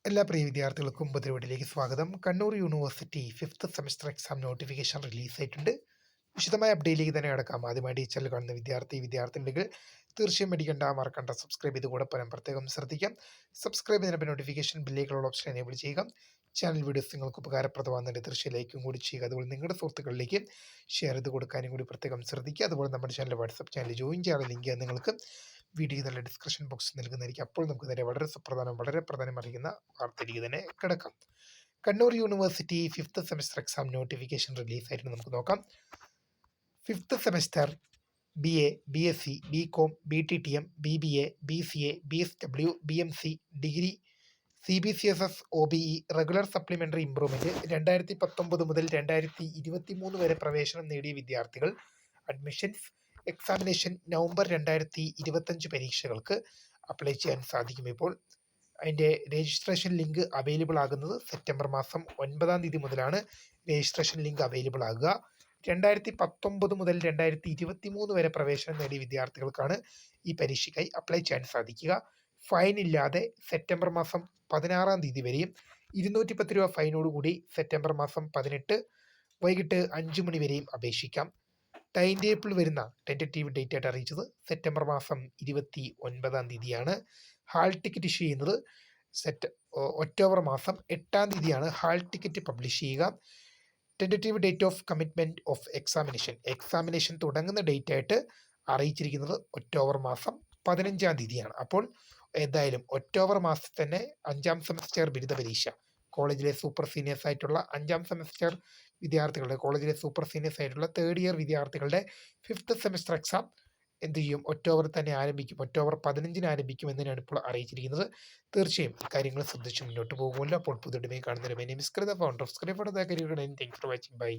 എല്ലാ പ്രിയ വിദ്യാർത്ഥികൾക്കും പുതിയ സ്വാഗതം. Kannur university fifth semester exam notification റിലീസായിട്ടുണ്ട്. വിശദമായ അപ്ഡേറ്റിലേക്ക് തന്നെ കിടക്കാം. ആദ്യമായിട്ട് ഈ ചാനൽ കാണുന്ന വിദ്യാർത്ഥികളുണ്ടെങ്കിൽ തീർച്ചയായും മേടിക്കേണ്ട, മറക്കണ്ട, സബ്സ്ക്രൈബ് ചെയ്ത് കൂടെ പറയാൻ പ്രത്യേകം ശ്രദ്ധിക്കാം. സബ്സ്ക്രൈബ് ചെയ്തതിനൊപ്പം നോട്ടിഫിക്കേഷൻ ബില്ലേക്കുള്ള ഓപ്ഷൻ എനേബിൾ ചെയ്യുക. ചാനൽ വീഡിയോസ് നിങ്ങൾക്ക് ഉപകാരപ്രദമാകുന്നുണ്ട് തീർച്ചയായും ലൈക്കും കൂടി ചെയ്യുക. അതുപോലെ നിങ്ങളുടെ സുഹൃത്തുക്കളിലേക്ക് ഷെയർ ചെയ്ത് കൊടുക്കാനും കൂടി പ്രത്യേകം ശ്രദ്ധിക്കുക. അതുപോലെ നമ്മുടെ ചാനൽ വാട്സപ്പ് ചാനൽ ജോയിൻ ചെയ്യാനുള്ള ലിങ്ക് നിങ്ങൾക്ക് വീഡിയോ നല്ല ഡിസ്ക്രിപ്ഷൻ ബോക്സിൽ നൽകുന്നതായിരിക്കും. അപ്പോൾ നമുക്ക് നേരെ വളരെ പ്രധാനം അറിയുന്ന വാർത്തയിലേക്ക് തന്നെ കിടക്കാം. Kannur university fifth semester exam notification റിലീസായിരുന്നു. നമുക്ക് നോക്കാം. Fifth semester BA, BSc, BCom, BTTM, BBA, BCA, BSW, BMC, degree, CBCSS, OBE, regular supplementary improvement 2019 മുതൽ 2023 വരെ പ്രവേശനം നേടിയ വിദ്യാർത്ഥികൾ അഡ്മിഷൻസ് എക്സാമിനേഷൻ നവംബർ 2025 പരീക്ഷകൾക്ക് അപ്ലൈ ചെയ്യാൻ സാധിക്കും. ഇപ്പോൾ അതിൻ്റെ രജിസ്ട്രേഷൻ ലിങ്ക് അവൈലബിൾ ആകുന്നത് സെപ്റ്റംബർ മാസം 9 മുതലാണ് രജിസ്ട്രേഷൻ ലിങ്ക് അവൈലബിൾ ആകുക. 2019 മുതൽ 2023 വരെ പ്രവേശനം നേടിയ വിദ്യാർത്ഥികൾക്കാണ് ഈ പരീക്ഷയ്ക്കായി അപ്ലൈ ചെയ്യാൻ സാധിക്കുക. ഫൈൻ ഇല്ലാതെ സെപ്റ്റംബർ മാസം 16 വരെയും 210 രൂപ ഫൈനോടുകൂടി സെപ്റ്റംബർ മാസം 18 വൈകിട്ട് 5 മണി വരെയും അപേക്ഷിക്കാം. ടൈം ടേബിൾ വരുന്ന ടെൻറ്റേറ്റീവ് ഡേറ്റ് ആയിട്ട് അറിയിച്ചത് സെപ്റ്റംബർ മാസം 29 ഹാൾ ടിക്കറ്റ് ഇഷ്യൂ ചെയ്യുന്നത് ഒക്ടോബർ മാസം 8 ഹാൾ ടിക്കറ്റ് പബ്ലിഷ് ചെയ്യുക. Tentative date of commitment of examination തുടങ്ങുന്ന ഡേറ്റ് ആയിട്ട് അറിയിച്ചിരിക്കുന്നത് ഒക്ടോബർ മാസം 15 അപ്പോൾ എന്തായാലും ഒക്ടോബർ മാസത്തിൽ തന്നെ 5ാം സെമസ്റ്റർ ബിരുദ പരീക്ഷ കോളേജിലെ സൂപ്പർ സീനിയേഴ്സ് ആയിട്ടുള്ള 5ാം സെമസ്റ്റർ വിദ്യാർത്ഥികളുടെ, കോളേജിലെ സൂപ്പർ സീനിയേഴ്സ് ആയിട്ടുള്ള തേർഡ് ഇയർ വിദ്യാർത്ഥികളുടെ ഫിഫ്ത്ത് സെമസ്റ്റർ എക്സാം എന്ത് ചെയ്യും, ഒക്ടോബർ തന്നെ ആരംഭിക്കും. ഒക്ടോബർ 15 ആരംഭിക്കും എന്നതിനാണ് ഇപ്പോൾ അറിയിച്ചിരിക്കുന്നത്. തീർച്ചയായും കാര്യങ്ങൾ ശ്രദ്ധിച്ച് മുന്നോട്ട് പോകുമല്ലോ. അപ്പോൾ പുതിയ കാണുന്നതിന് founder of script thanks for watching. By.